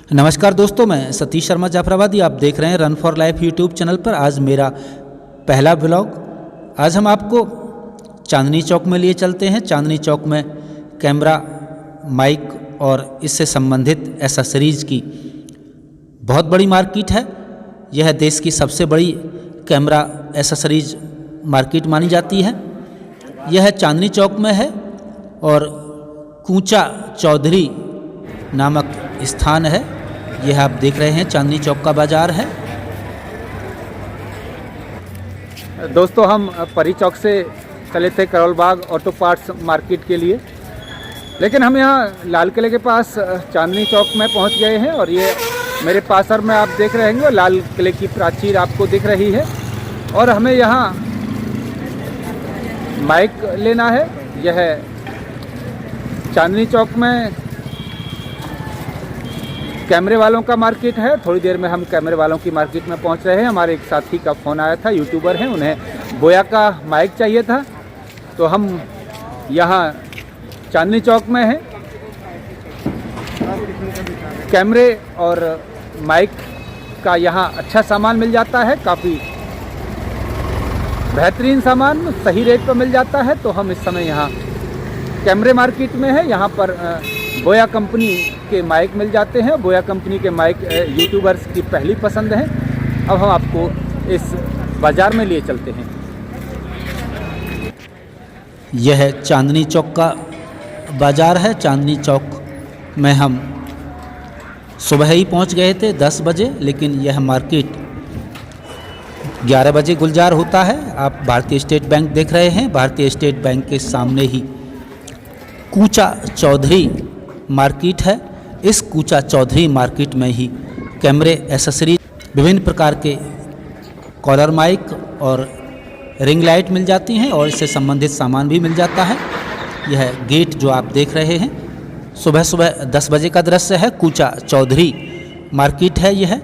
नमस्कार दोस्तों, मैं सतीश शर्मा जाफराबादी। आप देख रहे हैं run for life YouTube channel पर। आज मेरा पहला ब्लॉग। आज हम आपको चांदनी चौक में लिए चलते हैं। चांदनी चौक में कैमरा, माइक और इससे संबंधित एसेसरीज की बहुत बड़ी मार्केट है। यह देश की सबसे बड़ी कैमरा एसेसरीज मार्केट मानी जाती है। यह चांदनी चौक में है और कूचा चौधरी नामक स्थान है। यह आप देख रहे हैं चांदनी चौक का बाजार है। दोस्तों, हम परी चौक से चले थे Karol Bagh auto parts market के लिए, लेकिन हम यहाँ लाल किले के पास चांदनी चौक में पहुँच गए हैं। और ये मेरे पास में आप देख रहे हैं लाल किले की प्राचीर आपको दिख रही है। और हमें यहाँ माइक लेना है। यह चांदनी चौक में कैमरे वालों का मार्केट है। थोड़ी देर में हम कैमरे वालों की मार्केट में पहुंच रहे हैं। हमारे एक साथी का फ़ोन आया था, यूट्यूबर हैं, उन्हें बोया का माइक चाहिए था, तो हम यहाँ चांदनी चौक में हैं। कैमरे और माइक का यहाँ अच्छा सामान मिल जाता है, काफ़ी बेहतरीन सामान सही रेट पर मिल जाता है। तो हम इस समय यहाँ कैमरे मार्केट में है। यहाँ पर बोया कंपनी के माइक मिल जाते हैं। बोया कंपनी के माइक यूट्यूबर्स की पहली पसंद है। अब हम आपको इस बाज़ार में लिए चलते हैं। यह चांदनी चौक का बाज़ार है। चांदनी चौक में हम सुबह ही पहुंच गए थे 10 बजे, लेकिन यह मार्केट 11 बजे गुलजार होता है। आप भारतीय स्टेट बैंक देख रहे हैं। भारतीय स्टेट बैंक के सामने ही कूचा चौधरी मार्केट है। इस कूचा चौधरी मार्केट में ही कैमरे, एसेसरीज, विभिन्न प्रकार के कॉलर माइक और रिंग लाइट मिल जाती हैं और इससे संबंधित सामान भी मिल जाता है। यह गेट जो आप देख रहे हैं, सुबह सुबह 10 बजे का दृश्य है। कूचा चौधरी मार्केट है। यह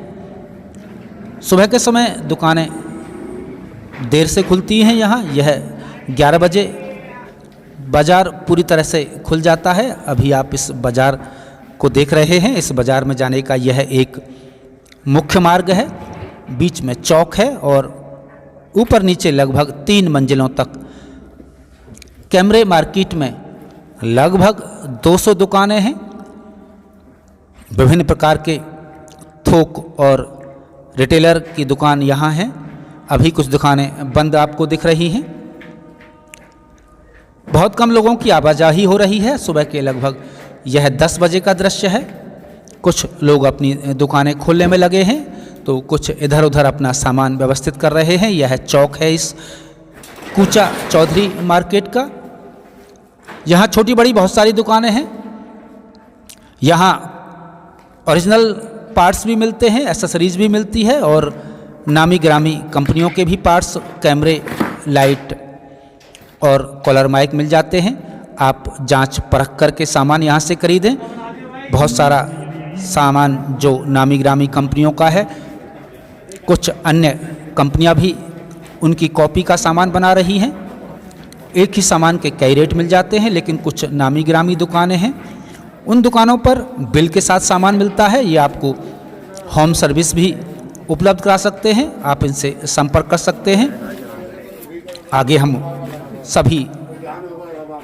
सुबह के समय दुकानें देर से खुलती हैं। यहाँ यह 11 बजे बाज़ार पूरी तरह से खुल जाता है। अभी आप इस बाज़ार को देख रहे हैं। इस बाज़ार में जाने का यह एक मुख्य मार्ग है। बीच में चौक है और ऊपर नीचे लगभग 3 मंजिलों तक कैमरे मार्केट में लगभग 200 दुकानें हैं। विभिन्न प्रकार के थोक और रिटेलर की दुकान यहाँ हैं। अभी कुछ दुकानें बंद आपको दिख रही हैं। बहुत कम लोगों की आवाजाही हो रही है। सुबह के लगभग यह 10 बजे का दृश्य है। कुछ लोग अपनी दुकानें खोलने में लगे हैं, तो कुछ इधर उधर अपना सामान व्यवस्थित कर रहे हैं। यह चौक है इस कूचा चौधरी मार्केट का। यहाँ छोटी बड़ी बहुत सारी दुकानें हैं। यहाँ ओरिजिनल पार्ट्स भी मिलते हैं, एसेसरीज भी मिलती है और नामी ग्रामी कंपनियों के भी पार्ट्स, कैमरे, लाइट और कॉलर माइक मिल जाते हैं। आप जांच परख करके सामान यहाँ से खरीदें। बहुत सारा सामान जो नामी ग्रामी कंपनियों का है, कुछ अन्य कंपनियाँ भी उनकी कॉपी का सामान बना रही हैं। एक ही सामान के कई रेट मिल जाते हैं, लेकिन कुछ नामी ग्रामी दुकानें हैं, उन दुकानों पर बिल के साथ सामान मिलता है। ये आपको होम सर्विस भी उपलब्ध करा सकते हैं। आप इनसे संपर्क कर सकते हैं। आगे हम सभी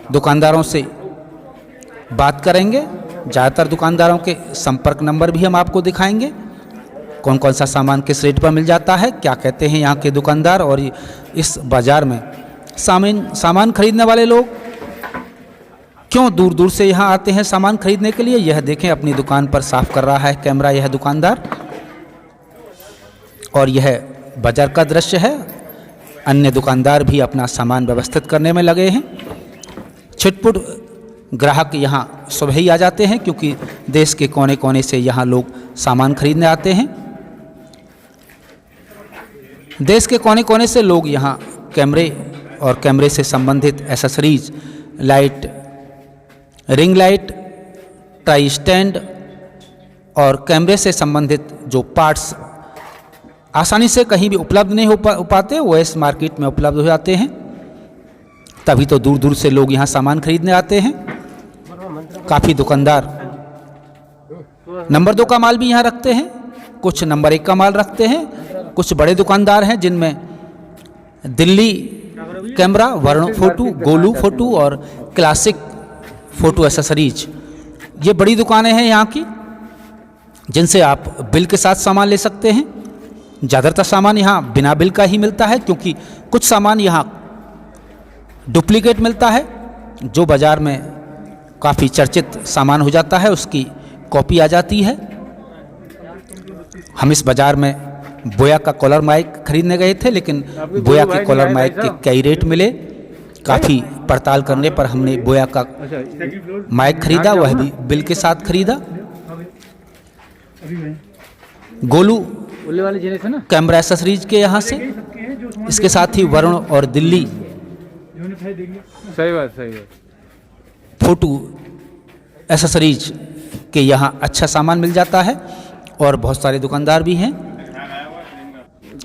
दुकानदारों से बात करेंगे। ज़्यादातर दुकानदारों के संपर्क नंबर भी हम आपको दिखाएंगे। कौन कौन सा सामान किस रेट पर मिल जाता है, क्या कहते हैं यहाँ के दुकानदार। और इस बाज़ार में सामान खरीदने वाले लोग क्यों दूर दूर से यहाँ आते हैं सामान खरीदने के लिए, यह देखें। अपनी दुकान पर साफ कर रहा है कैमरा यह दुकानदार। और यह बाज़ार का दृश्य है। अन्य दुकानदार भी अपना सामान व्यवस्थित करने में लगे हैं। छिटपुट ग्राहक यहाँ सुबह ही आ जाते हैं, क्योंकि देश के कोने कोने से यहाँ लोग सामान खरीदने आते हैं। देश के कोने कोने से लोग यहाँ कैमरे और कैमरे से संबंधित accessories, light, ring light, try stand और कैमरे से संबंधित जो पार्ट्स आसानी से कहीं भी उपलब्ध नहीं हो पाते, वो इस मार्केट में उपलब्ध हो जाते हैं। तभी तो दूर दूर से लोग यहाँ सामान खरीदने आते हैं। काफ़ी दुकानदार नंबर 2 का माल भी यहाँ रखते हैं, कुछ नंबर 1 का माल रखते हैं। कुछ बड़े दुकानदार हैं जिनमें Delhi camera, Varun photo, Golu photo और क्लासिक फ़ोटो एसेसरीज, ये बड़ी दुकानें हैं यहाँ की, जिनसे आप बिल के साथ सामान ले सकते हैं। ज़्यादातर सामान यहाँ बिना बिल का ही मिलता है, क्योंकि कुछ सामान यहाँ डुप्लीकेट मिलता है, जो बाज़ार में काफ़ी चर्चित सामान हो जाता है उसकी कॉपी आ जाती है। हम इस बाज़ार में बोया का कॉलर माइक खरीदने गए थे, लेकिन बोया के कॉलर माइक के कई रेट मिले। काफ़ी पड़ताल करने पर हमने बोया का माइक खरीदा, वह भी बिल के साथ खरीदा। गोलू कैमरा एसेसरीज के यहाँ से, इसके साथ ही वरुण और दिल्ली सही बात फोटो एसेसरीज के यहाँ अच्छा सामान मिल जाता है। और बहुत सारे दुकानदार भी हैं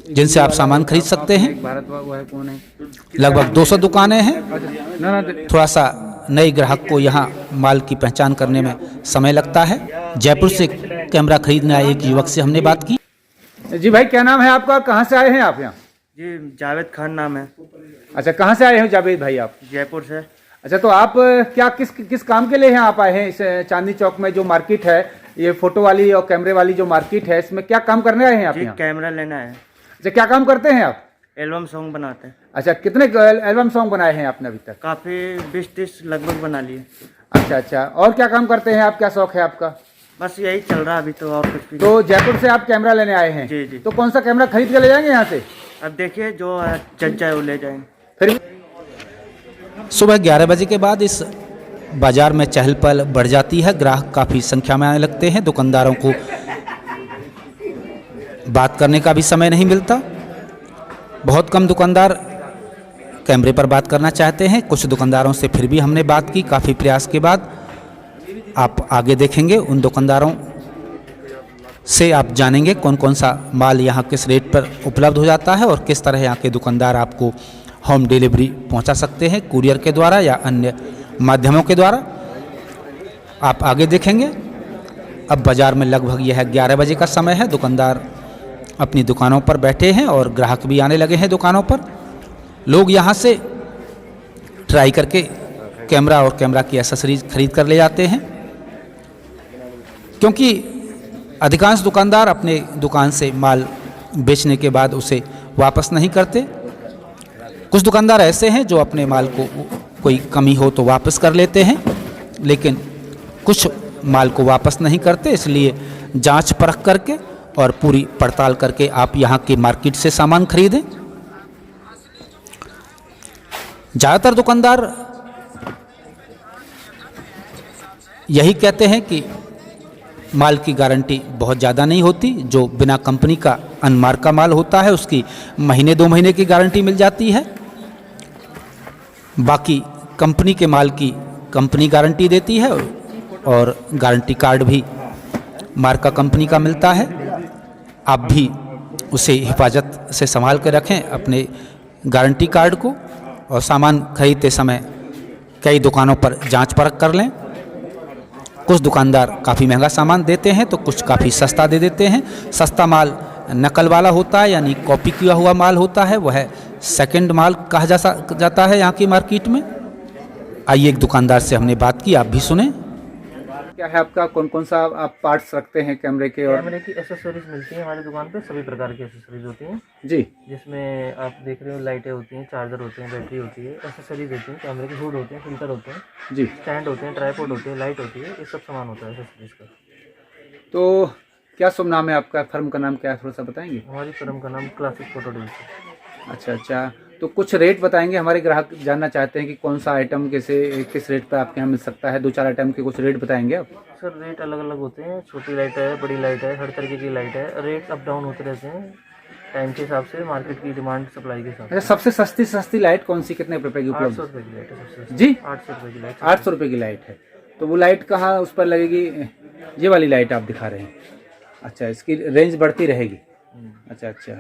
जिनसे आप सामान खरीद सकते हैं। लगभग 200 दुकानें हैं। थोड़ा सा नए ग्राहक को यहाँ माल की पहचान करने में समय लगता है। जयपुर से कैमरा खरीदने आए एक युवक से हमने बात की। जी भाई, क्या नाम है आपका, कहाँ से आए हैं आप यहाँ? जी जावेद खान नाम है। अच्छा, कहाँ से आए हैं जावेद भाई आप? जयपुर से। अच्छा, तो आप क्या किस काम के लिए यहाँ आप आए हैं? इस चांदनी चौक में जो मार्केट है, ये फोटो वाली और कैमरे वाली जो मार्केट है, इसमें क्या काम करने आए हैं आप यहाँ? कैमरा लेना है। अच्छा, क्या काम करते हैं आप? एल्बम सॉन्ग बनाते हैं। अच्छा, कितने एल्बम सॉन्ग बनाए हैं आपने अभी तक? काफ़ी 20-30 लगभग बना लिए। अच्छा, और क्या काम करते हैं आप, क्या शौक है आपका? बस यही चल रहा अभी तो, और कुछ भी। तो जयपुर से आप कैमरा लेने आए हैं? जी। तो कौन सा कैमरा खरीद के ले जाएंगे यहाँ से? अब देखिए जो चल जाए वो ले जाएंगे। फिर सुबह 11 बजे के बाद इस बाज़ार में चहल पहल बढ़ जाती है। ग्राहक काफ़ी संख्या में आने लगते हैं। दुकानदारों को बात करने का भी समय नहीं मिलता। बहुत कम दुकानदार कैमरे पर बात करना चाहते हैं। कुछ दुकानदारों से फिर भी हमने बात की, काफ़ी प्रयास के बाद। आप आगे देखेंगे, उन दुकानदारों से आप जानेंगे कौन कौन सा माल यहाँ किस रेट पर उपलब्ध हो जाता है और किस तरह यहाँ के दुकानदार आपको होम डिलीवरी पहुँचा सकते हैं, कुरियर के द्वारा या अन्य माध्यमों के द्वारा। आप आगे देखेंगे। अब बाज़ार में लगभग यह 11 बजे का समय है। दुकानदार अपनी दुकानों पर बैठे हैं और ग्राहक भी आने लगे हैं दुकानों पर। लोग यहाँ से ट्राई करके कैमरा और कैमरा की एसेसरीज खरीद कर ले जाते हैं, क्योंकि अधिकांश दुकानदार अपने दुकान से माल बेचने के बाद उसे वापस नहीं करते। कुछ दुकानदार ऐसे हैं जो अपने माल को कोई कमी हो तो वापस कर लेते हैं, लेकिन कुछ माल को वापस नहीं करते। इसलिए जांच परख करके और पूरी पड़ताल करके आप यहाँ की मार्केट से सामान खरीदें। ज़्यादातर दुकानदार यही कहते हैं कि माल की गारंटी बहुत ज़्यादा नहीं होती। जो बिना कंपनी का अनमार्का माल होता है उसकी महीने 2 महीने की गारंटी मिल जाती है। बाकी कंपनी के माल की कंपनी गारंटी देती है और गारंटी कार्ड भी मार्का कंपनी का मिलता है। आप भी उसे हिफाजत से संभाल कर रखें अपने गारंटी कार्ड को, और सामान खरीदते समय कई दुकानों पर जांच परख कर लें। कुछ दुकानदार काफ़ी महंगा सामान देते हैं तो कुछ काफ़ी सस्ता दे देते हैं। सस्ता माल नकल वाला होता है, यानी कॉपी किया हुआ माल होता है, वह सेकंड माल कहा जाता है यहाँ की मार्केट में। आइए एक दुकानदार से हमने बात की, आप भी सुने। क्या है आपका, कौन कौन सा आप पार्ट्स रखते हैं कैमरे के? और कैमरे की एसेसरीज मिलती है हमारी दुकान पे, सभी प्रकार की एसेसरीज होती हैं जी, जिसमें आप देख रहे हो लाइटें होती हैं, चार्जर होते हैं, बैटरी होती है, एसेसरीज होती हैं, कैमरे के हुड होते हैं, फिल्टर होते हैं जी, स्टैंड होते हैं, ट्राइपॉड होती है, लाइट होती है, ये सब सामान होता है एसेसरीज का। तो क्या शुभ नाम है आपका, फर्म का नाम क्या है, थोड़ा सा बताएंगे? हमारी फर्म का नाम क्लासिक फोटो डिवीजन। अच्छा, तो कुछ रेट बताएंगे, हमारे ग्राहक जानना चाहते हैं कि कौन सा आइटम किस रेट पर आपके यहाँ मिल सकता है। 2-4 आइटम के कुछ रेट बताएंगे आप? सर रेट अलग अलग होते हैं, छोटी लाइट है, बड़ी लाइट है, हर तरीके की लाइट है। रेट अप डाउन होते रहते हैं टाइम के हिसाब से, मार्केट की डिमांड सप्लाई के हिसाब से। अच्छा, सबसे सस्ती लाइट कौन सी, कितने रुपए की उपलब्ध? 800 रुपये की लाइट है सबसे जी, 800 रुपये की लाइट। 800 रुपये की लाइट है। तो वो लाइट कहाँ उस पर लगेगी? ये वाली लाइट आप दिखा रहे हैं। अच्छा, इसकी रेंज बढ़ती रहेगी। अच्छा,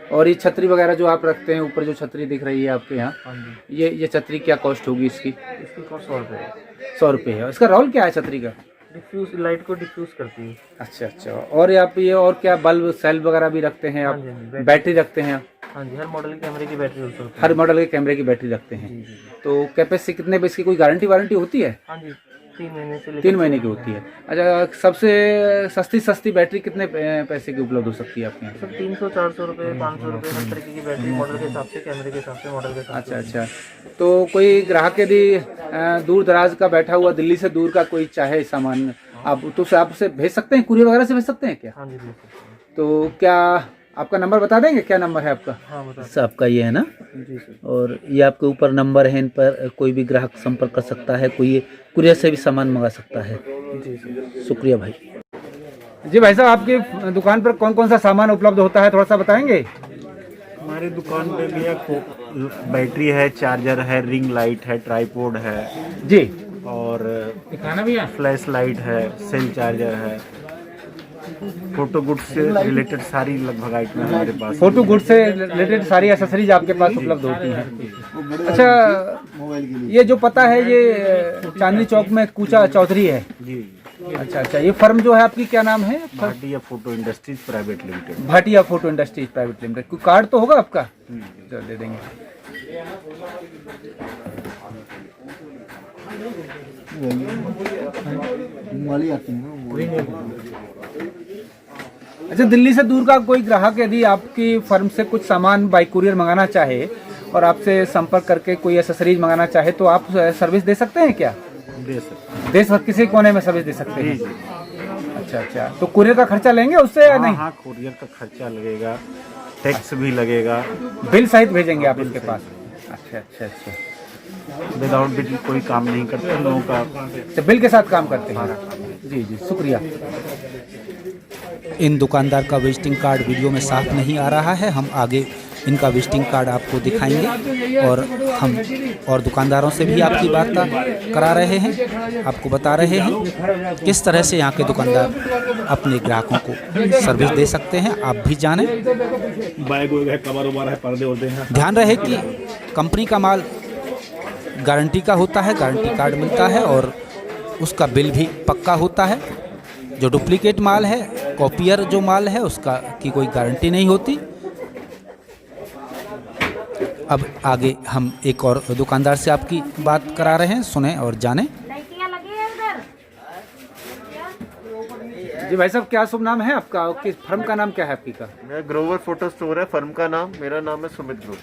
और ये छतरी वगैरह जो आप रखते हैं, ऊपर जो छतरी दिख रही है आपके यहाँ, हाँ जी, ये छतरी क्या कॉस्ट होगी इसकी? इसकी कॉस्ट 100 रुपये है। 100 रुपये है। इसका रोल क्या है छतरी का? डिफ्यूज लाइट को डिफ्यूज करती है। अच्छा अच्छा। और आप ये और क्या बल्ब सेल वगैरह भी रखते हैं आप? हाँ जी, हाँ जी, बैटरी रखते हैं? हाँ जी, हर मॉडल के कैमरे की बैटरी यूज होती है। हर मॉडल के कैमरे की बैटरी रखते हैं। जी जी। तो कैपेसिटी कितने इसकी कोई गारंटी वारंटी होती है? हाँ जी, 3 महीने से 3 महीने की होती है। अच्छा, सबसे सस्ती बैटरी कितने पैसे की उपलब्ध हो सकती है आपके यहाँ? सर 300 400 रुपये 500 रुपये हर तरीके की बैटरी मॉडल के हिसाब से, कैमरे के हिसाब से, मॉडल के हिसाब से। अच्छा अच्छा। तो कोई ग्राहक यदि दूर दराज का बैठा हुआ, दिल्ली से दूर का कोई चाहे सामान, आप तो आपसे भेज सकते हैं? कुरियर वगैरह से भेज सकते हैं क्या? हाँ जी, भेज सकते हैं। तो क्या आपका नंबर बता देंगे? क्या नंबर है आपका? हाँ बता। सर आपका ये है ना? जी सर। और ये आपके ऊपर नंबर है, इन पर कोई भी ग्राहक संपर्क कर सकता है, कोई ये कुरियर से भी सामान मंगा सकता है। जी सर। शुक्रिया भाई। जी भाई साहब, आपकी दुकान पर कौन कौन सा सामान उपलब्ध होता है, थोड़ा सा बताएंगे? हमारी दुकान पे भैया बैटरी है, चार्जर है, रिंग लाइट है, ट्राईपोड है जी। और दिखाना भैया। फ्लैश लाइट है, सेल चार्जर है, फोटो गुड से रिलेटेड सारी लगभग आइटम हमारे पास। फोटो गुड से रिलेटेड सारी एसेसरीज आपके पास उपलब्ध होती हैं। अच्छा, ये जो पता है ये चांदनी चौक में कूचा चौधरी है? जी। अच्छा अच्छा। ये फर्म जो है आपकी क्या नाम है? Bhatia photo industries private limited. Bhatia photo industries private limited. कोई कार्ड तो होगा आपका? चलो दे देंगे। अच्छा, दिल्ली से दूर का कोई ग्राहक यदि आपकी फर्म से कुछ सामान बाई कुरियर मंगाना चाहे और आपसे संपर्क करके कोई एसेसरीज मंगाना चाहे तो आप सर्विस दे सकते हैं क्या? दे सकते। दे सकते, किसी कोने में सर्विस दे सकते हैं? अच्छा अच्छा। तो कुरियर का खर्चा लेंगे उससे या नहीं? हाँ, कुरियर का खर्चा लगेगा, टैक्स भी लगेगा। बिल सहित भेजेंगे आप इनके पास? अच्छा अच्छा अच्छा। विदाउट बिल कोई काम नहीं करते लोगों का। तो बिल के साथ काम करते हैं? जी जी, शुक्रिया। इन दुकानदार का विजिटिंग कार्ड वीडियो में साफ नहीं आ रहा है, हम आगे इनका विजिटिंग कार्ड आपको दिखाएंगे और हम और दुकानदारों से भी आपकी वार्ता करा रहे हैं, आपको बता रहे हैं किस तरह से यहाँ के दुकानदार अपने ग्राहकों को सर्विस दे सकते हैं। आप भी जानें। बैग वैग है, कवर उवर है, पर्दे वर्दे हैं। ध्यान रहे कि कंपनी का माल गारंटी का होता है, गारंटी कार्ड मिलता है और उसका बिल भी पक्का होता है। जो डुप्लीकेट माल है, कॉपियर जो माल है, उसका की कोई गारंटी नहीं होती। अब आगे हम एक और दुकानदार से आपकी बात करा रहे हैं, सुने और जानें। जी भाई साहब, क्या शुभ नाम है आपका? किस फर्म का नाम क्या है आपकी का? मेरा ग्रोवर फोटो स्टोर है, फर्म का नाम। मेरा नाम है सुमित ग्रुप।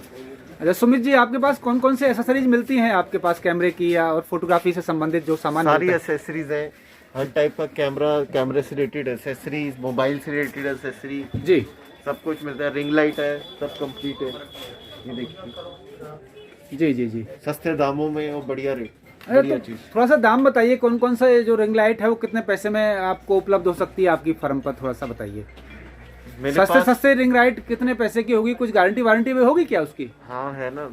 अच्छा सुमित जी, आपके पास कौन कौन से एसेसरीज मिलती हैं आपके पास कैमरे की या और फोटोग्राफी से संबंधित जो सामान सारी मिलता है? एसेसरीज हैं, हर टाइप का कैमरे से रिलेटेड एसेसरीज, मोबाइल से रिलेटेड एसेसरी, जी सब कुछ मिलता है। रिंग लाइट है, सब कंप्लीट है। ये देखिए, जी जी जी। सस्ते दामों में और बढ़िया रेट, अरे बढ़िया तो चीज। थोड़ा सा दाम बताइए, कौन कौन सा जो रिंग लाइट है वो कितने पैसे में आपको उपलब्ध हो सकती है आपकी फर्म पर? थोड़ा सा बताइए। मेरे सस्ते पास सस्ते रिंग लाइट कितने पैसे की होगी? कुछ गारंटी वारंटी भी होगी क्या उसकी? हाँ है ना,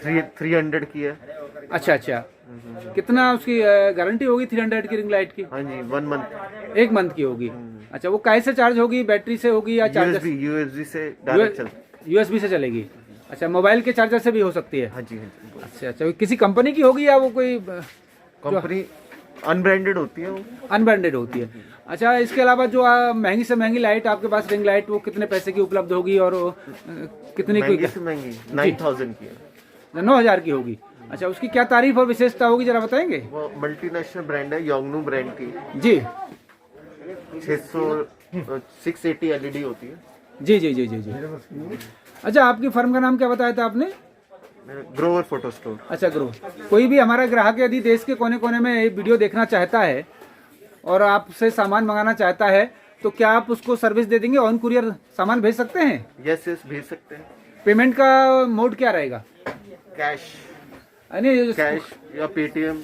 300 की है। अच्छा अच्छा। कितना उसकी गारंटी होगी 300 की रिंग लाइट की? हाँ जी, 1 मंथ। 1 मंथ की होगी। अच्छा, वो कैसे चार्ज होगी? बैटरी से होगी या चार्जर? यूएसबी से डायरेक्ट चलती। यूएसबी से चलेगी। अच्छा, मोबाइल के चार्जर से भी हो सकती है? हाँ जी, हाँ जी। अच्छा अच्छा। किसी कंपनी की होगी या वो कोई कंपनी अनब्रांडेड होती है, वो अनब्रांडेड होती है? अच्छा, इसके अलावा जो महंगी से महंगी लाइट आपके पास रिंग लाइट, वो कितने पैसे की उपलब्ध होगी और कितनी महंगी की? से महंगी 9000 की है। 9000 की होगी। अच्छा, उसकी क्या तारीफ और विशेषता होगी, जरा बताएंगे? वो मल्टीनेशनल ब्रांड है, योंगनू ब्रांड की। जी 680 एलईडी होती है। जी जी जी जी जी। अच्छा, आपकी फर्म का नाम क्या बताया था आपने? Grover photo store. अच्छा, ग्रो। कोई भी हमारा ग्राहक यदि देश के कोने कोने में ये वीडियो देखना चाहता है और आपसे सामान मंगाना चाहता है तो क्या आप उसको सर्विस दे देंगे? ऑन कुरियर सामान भेज सकते हैं? यस यस, भेज सकते हैं। पेमेंट का मोड क्या रहेगा? कैश, यानी कैश या पेटीएम,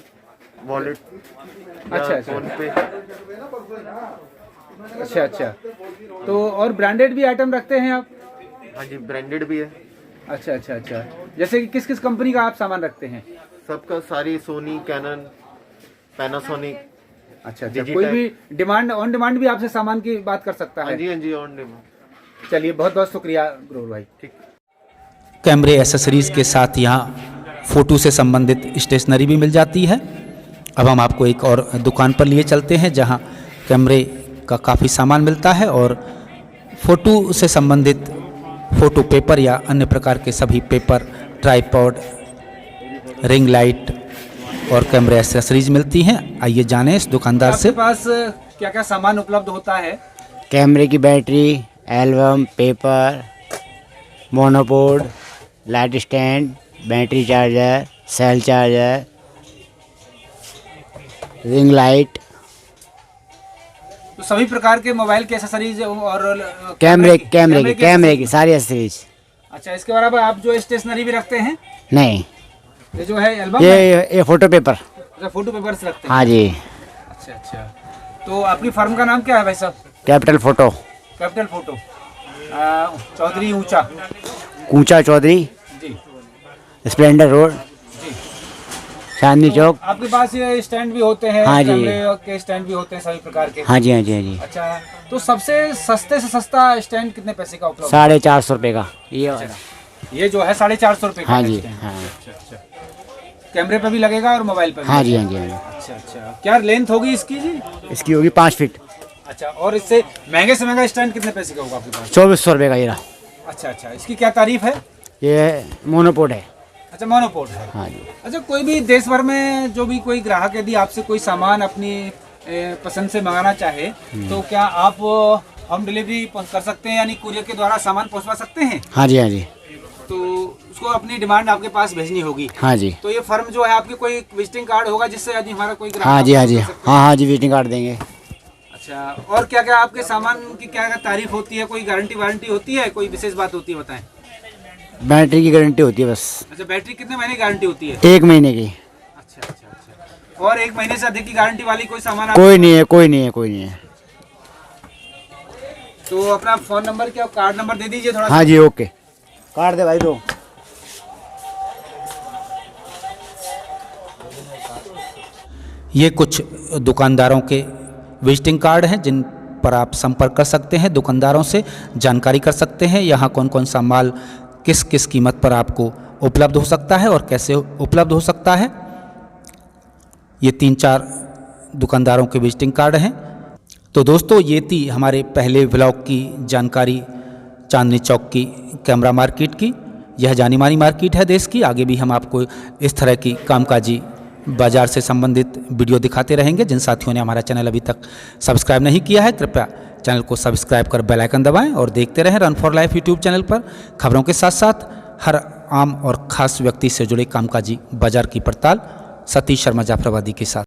वॉलेट, अच्छा, अच्छा। फोन पे। अच्छा अच्छा। तो और ब्रांडेड भी आइटम रखते हैं आप? हाँ जी, ब्रांडेड भी है। अच्छा अच्छा अच्छा। जैसे कि किस किस कंपनी का आप सामान रखते हैं? सबका सारी, सोनी, कैनन, पैनासोनिक। अच्छा अच्छा। Digitech। कोई भी डिमांड, ऑन डिमांड भी आपसे सामान की बात कर सकता हाँ है? जी, हाँ जी, ऑन डिमांड। चलिए, बहुत बहुत शुक्रिया ग्रोवर भाई। ठीक। कैमरे एसेसरीज़ के साथ यहाँ फ़ोटो से संबंधित स्टेशनरी भी मिल जाती है अब हम आपको एक और दुकान पर लिए चलते हैं जहां कैमरे का काफ़ी सामान मिलता है और फ़ोटो से संबंधित फ़ोटो पेपर या अन्य प्रकार के सभी पेपर, ट्राइपॉड, रिंग लाइट और कैमरे एक्सेसरीज मिलती हैं। आइए जानें इस दुकानदार से। आपके पास क्या क्या सामान उपलब्ध होता है? कैमरे की battery, album, paper, monopod, light stand, battery charger, cell charger, ring light, तो सभी प्रकार के मोबाइल के एक्सेसरीज और कैमरे की सारी एक्सेसरीज। अच्छा, इसके अलावा आप जो स्टेशनरी भी रखते हैं? नहीं, ये जो है एल्बम ये फोटो पेपर। अच्छा, फोटो पेपर्स रखते हैं। हाँ जी। अच्छा अच्छा, तो आपकी फर्म का नाम क्या है भाई साहब? Capital photo. Capital photo, Chaudhary ऊंचा कूचा चौधरी, जी, स्प्लेंडर रोड, जी। चांदनी चौक। आपके पास ये स्टैंड भी होते हैं? हाँ जी। कैमरे के स्टैंड भी होते हैं सभी प्रकार के? हाँ जी, हाँ जी, हाँ जी। अच्छा, तो सबसे सस्ते से सस्ता स्टैंड कितने पैसे का उपलब्ध है? 450 रुपये का ये वाला। ये जो है 450 रुपये का हाँ है जी, स्टैंड। हाँ। अच्छा अच्छा, कैमरे पे भी लगेगा और मोबाइल पे भी? हाँ जी, हाँ जी, हाँ जी। अच्छा अच्छा, क्या लेंथ होगी इसकी जी? इसकी होगी 5 फीट। अच्छा, और इससे महंगे से महंगा स्टैंड कितने पैसे का होगा आपके पास? 2400 रुपये का ये रहा। अच्छा अच्छा, इसकी क्या तारीफ है? ये मोनोपोड है। अच्छा, मोनोपोड है। हाँ जी। अच्छा, कोई भी देश भर में जो भी कोई ग्राहक यदि आपसे कोई सामान अपनी पसंद से मंगाना चाहे तो क्या आप होम डिलीवरी कर सकते हैं, यानी कुरियर के द्वारा सामान पहुंचवा सकते हैं? हाँ जी, हाँ जी, तो उसको अपनी डिमांड आपके पास भेजनी होगी। हाँ जी, तो ये फर्म जो है आपकी कोई विजिटिंग कार्ड होगा जिससे यदि हमारा कोई ग्राहक हाँ जी, हाँ जी, आपको कर सकते हाँ हाँ जी, विजिटिंग कार्ड देंगे। अच्छा, और क्या क्या आपके सामान की क्या क्या तारीफ होती है? कोई गारंटी वारंटी होती है? कोई विशेष बात होती है, बताएं। बैटरी की गारंटी होती है बस। अच्छा, बैटरी कितने महीने की गारंटी होती है? 1 महीने की। अच्छा अच्छा अच्छा, और 1 महीने से अधिक की गारंटी वाली कोई सामान कोई नहीं है, कोई नहीं है, कोई नहीं है। तो अपना फोन नंबर क्या कार्ड नंबर दे दीजिए थोड़ा। हाँ जी, ओके। कार्ड दे भाई दो। ये कुछ दुकानदारों के विजिटिंग कार्ड हैं जिन पर आप संपर्क कर सकते हैं, दुकानदारों से जानकारी कर सकते हैं यहाँ कौन कौन सा माल किस किस कीमत पर आपको उपलब्ध हो सकता है और कैसे उपलब्ध हो सकता है। ये 3-4 दुकानदारों के विजिटिंग कार्ड हैं। तो दोस्तों, ये थी हमारे पहले व्लॉग की जानकारी चांदनी चौक की कैमरा मार्केट की। यह जानी मानी मार्केट है देश की। आगे भी हम आपको इस तरह की कामकाजी बाज़ार से संबंधित वीडियो दिखाते रहेंगे। जिन साथियों ने हमारा चैनल अभी तक सब्सक्राइब नहीं किया है, कृपया चैनल को सब्सक्राइब कर बेल आइकन दबाएं और देखते रहें run for life YouTube channel पर खबरों के साथ साथ हर आम और ख़ास व्यक्ति से जुड़े कामकाजी बाज़ार की पड़ताल सतीश शर्मा जाफराबादी के साथ।